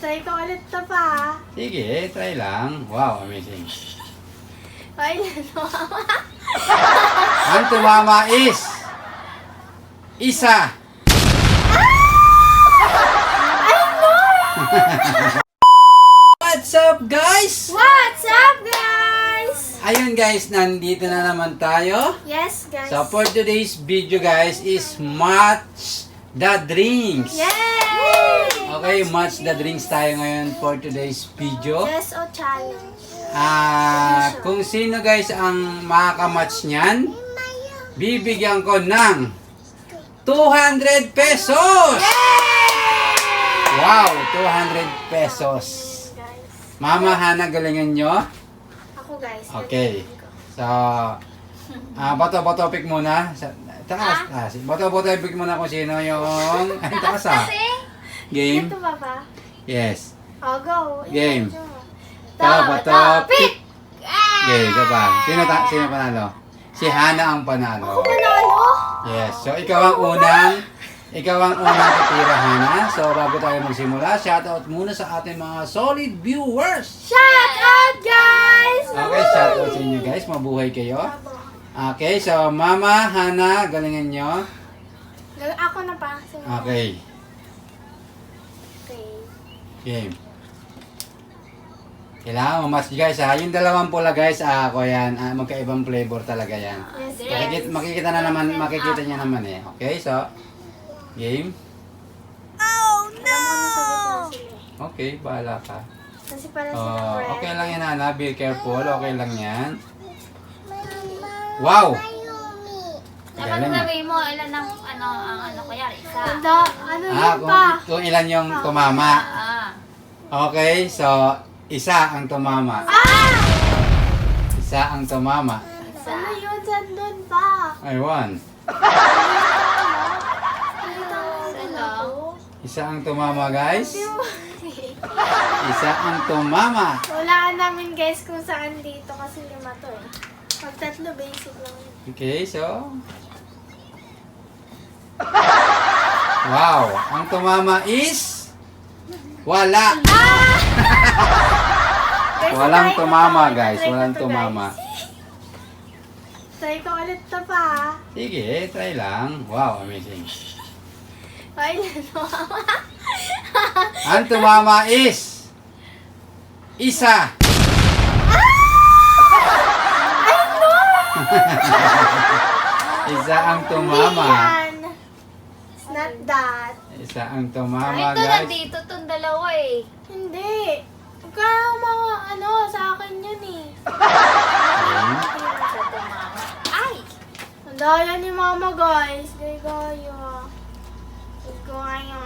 Try ko ulit to pa. Sige, try lang. Wow, amazing. Ay, Ang tumama is isa. What's up, guys? What's up, guys? Ayun, guys, nandito na naman tayo. Yes, guys. So, for today's video, guys, is match the drinks. Yay! Okay, match the drinks tayo ngayon for today's video. Yes, o challenge. Kung sino, guys, ang makakamatch niyan, bibigyan ko ng 200 pesos! Wow, 200 pesos. Guys. Mama Hana, galingan nyo. Ako, guys. Okay. So, bato-bato pick muna. Taas. Bato-bato pick muna kung sino yung... Ay, taas Game. Ito ba pa? Yes. Oh, go. Game. Bato, pick! Okay, ito pa. Sino panalo? Si Hana ang panalo. Ako panalo? Yes. So, ikaw ang unang titira, Hana. So, bago tayo magsimula, shoutout muna sa ating mga solid viewers. Shout out, guys! Okay, shoutout sa inyo, guys. Mabuhay kayo. Okay, so, Mama Hana, galingan nyo. Ako na pa. Okay, Okay. game. Kailangan mamas, guys, ha. Yung dalawang pula, guys, ako yan. Magkaibang flavor talaga yan. Yes, Makikita niya naman eh. Okay, so, game. Alam mo na sa gitna sila eh. Okay, bahala ka. Kasi pala sila red. Okay lang yan, Hana. Be careful. Okay lang yan. Wow! Dapat Galing. sabihin mo, ilan ang kunyari, isa. Ano yun pa? Kung ilan yung tumama. Okay, so, isa ang tumama. Isa ang tumama. Ano yun? Saan doon pa? Ay, one. Isa ang tumama, guys. Isa ang tumama. Walaan namin, guys, kung saan dito kasi lima to eh. Pag tatlo, basic lang yun. Okay, so. Wow, ang tumama is wala. Guys, Walang try ko tumama, to. guys. Try ko Walang to, tumama. guys. Try ko ulit to pa. Sige, try lang. Wow, amazing. Ay, tumama. Ang tumama is isa. Isa ang tumama. Yan. It's not that. Isa ang Ay, tumama, ito guys. nandito itong dalawa eh. Hindi. Huwag ka mga sa akin yun eh. Okay. Sa tumama. Ay! Ang daya ni mama, guys. Gaya. Gaya.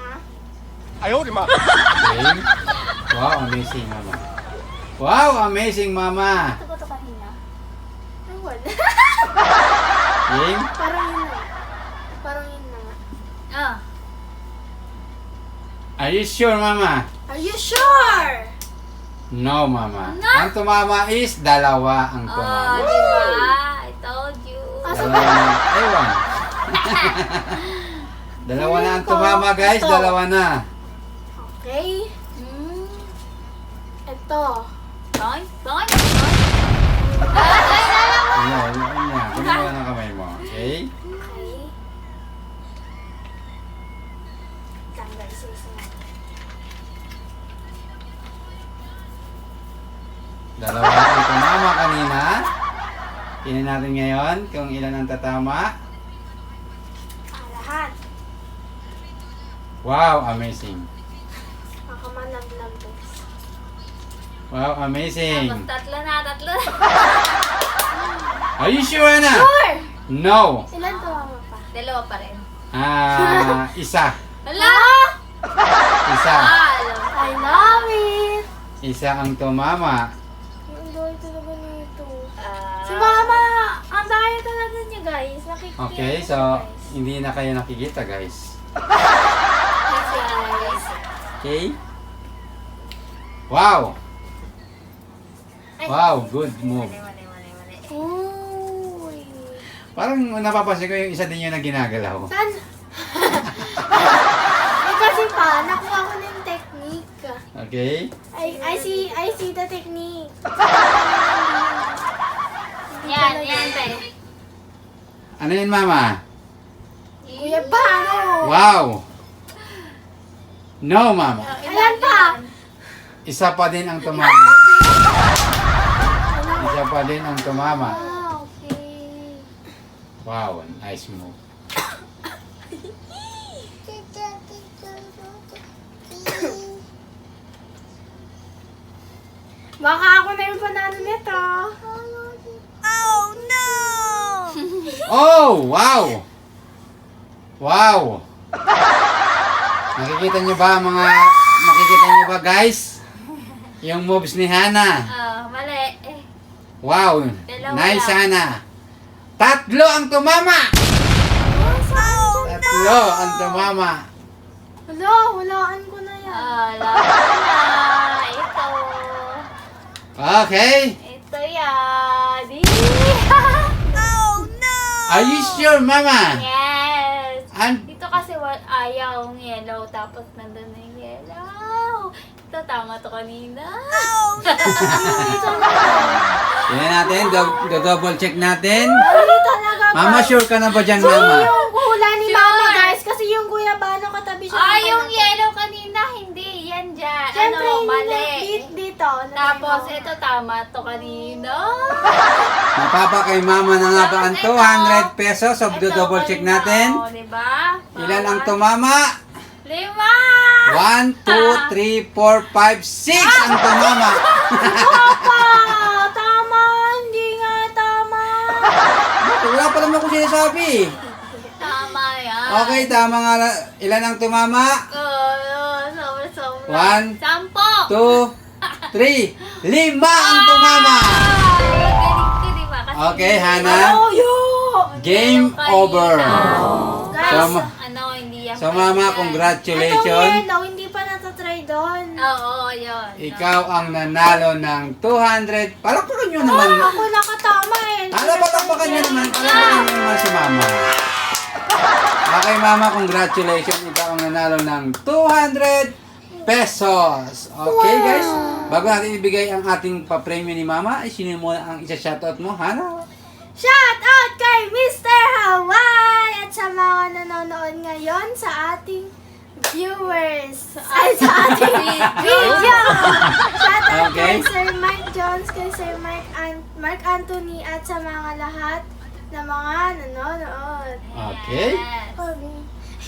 Okay. Wow, amazing, mama. Wow, amazing, mama. Ito ko ito kanina. Ay, wala. Game? Parang yun na. Parang yun na. Ah. Are you sure, mama? Are you sure? No, mama. No. Ang tumama is dalawa ang Oh, tumama. diba? I told you. Dalawa na. Ewan. Dalawa na ang tumama, guys. Ito. Dalawa na. Okay. Ito. Boing, boing, boing. Ano, kunin mo ng kamay mo. Okay? Okay. Lang, guys. Isa na. Dalawa ang tumama kanina. Tingnan natin ngayon kung ilan ang tatama. Lahat. Wow, amazing. Makamanaglag, guys. Wow, amazing. Tapos tatlo na. Are you sure na? Sure! No. Ilan tumama pa? Dalawa pa rin. Isa. Hala! Isa. Alam. I love it! Isa ang tumama. Ang daya talaga nito. Ah. Si mama! Ang daya talaga niya, guys. Nakikita Okay, niyo, so guys. hindi na kayo nakikita, guys. Guys. Okay? Wow. Ay. Wow, good move. Mali. Uy. Parang napapansin ko yung isa din yun na ginagalaw. Saan? Eh kasi pa, nakuha ko ng technique. Okay? I see the technique. Yan, yan, be. Ano yun, Mama? Kuya Bano! Wow! No, Mama. Ayan pa! Isa pa din ang tumama. Isa pa din ang tumama. Ah, okay. Wow, nice move. Baka ako na yung panalo nito. Oh, wow! Wow! Nakikita nyo ba guys? Yung moves ni Hana. Mali. Wow! Dalawa Nice, lang. Hana. Tatlo ang tumama! Tatlo ang tumama. Wala, walaan ko na yan. Wala. Ito. Okay. Ito yan. Are you sure, Mama? Yes. And Dito kasi ayaw ng yellow, tapos nandun na yung yellow. Ito, tama to kanina. tingnan natin, double check natin. Mali talaga ba? Mama, sure ka na ba dyan, So, Mama? yung hula ni Sure. Mama, guys, kasi yung Kuya Bano katabi siya. Ay, ng yung kanina. yellow kanina, hindi. Yan dyan. Siyempre, Ano, hindi mali. na- dito. Tapos, ito, tama to kanina. Mapapa kay Mama na nga ba ang Ito. 200 pesos? So, Ito, double check kanina. natin. O, diba? Ilan ang Bawat- tumama? 5! 1, 2, 3, 4, 5, 6 ang tumama. Papa! Tama! Hindi nga tama! Wala pa naman ako sinasabi. Tama yan. Okay, tama nga. Ilan ang tumama? Sobra-sobra. 1, 10! 2, 3, 5 ang tumama. Galing ko, diba? Kasi Okay, hindi- Hana. Yo! Game over. Guys, So, hindi yan So, Mama, kanina. itong congratulations. yellow, hindi pa natatry doon. Oo, yun. Ikaw ang nanalo ng 200. Palakpakan nyo naman. Ako nakatama eh. Palakpakan nyo naman. Palakpakan nyo naman si Mama. Okay, Mama, congratulations. Ikaw ang nanalo ng 200 pesos. Okay, guys. Bago natin ibigay ang ating pa-premium ni Mama, ay sino mo ang isa-shoutout mo, Hana? Shout out kay Mr. Hawaii at sa mga nanonood ngayon sa ating viewers. Ay, sa ating video. Shout out Okay. kay Sir Mike Jones, kay Sir Mark Anthony at sa mga lahat na mga nanonood. Okay. Yes.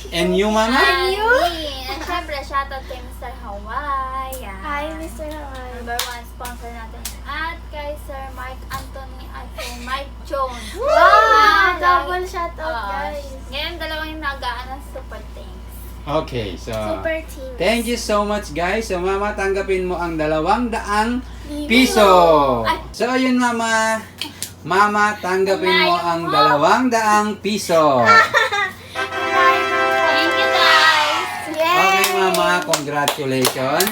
And you, Mama? And you? And syempre, shoutout kay Mr. Hawaii. Yan. Hi, Mr. Hawaii. Number 1 sponsor natin. At kay Sir Mike Anthony at kay Mike Jones. Wow! Yan, Double like, shout out, guys. Ngayon, dalawang yung nagaan ng super thanks. Okay, so Super team. thank you so much, guys. So, Mama, tanggapin mo ang 200 piso. Ay. So, ayun, Mama. Mama, tanggapin mo ang 200 piso. Thank you, guys! Yay! Okay, Mama, congratulations.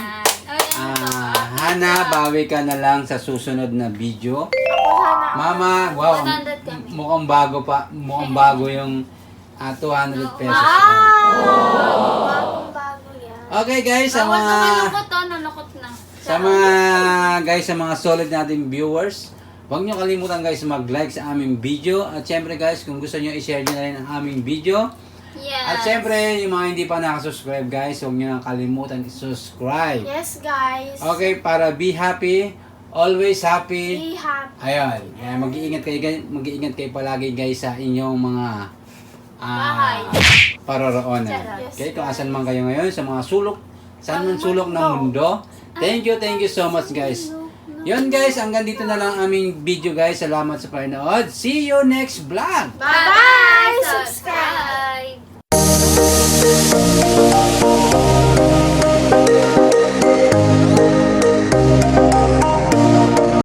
Hana, bawi ka na lang sa susunod na video. Ako sana. Mama, wow, 100 kami. mukhang bago yung 200 pesos. Bagong-bago yan. Okay, guys, sa Bawal mga na malungkot, nalungkot na. sa mga solid nating viewers, huwag nyo kalimutan guys mag-like sa aming video. At syempre guys, kung gusto nyo i-share nyo na rin ang aming video. Yes. At syempre, yung mga hindi pa nakasubscribe guys, huwag nyo nang kalimutan i-subscribe. Yes, guys. Okay, para be happy, always happy. Be happy. Ayun, kaya mag-iingat kayo palagi guys sa inyong mga Bahay. paroroonan. Yes, Okay, kung guys. asan man kayo ngayon, sa mga sulok, saan man sulok ng mundo. Thank you so much guys. Yun guys, hanggang dito na lang aming video guys. Salamat sa panonood. See you next vlog! Bye-bye! Subscribe!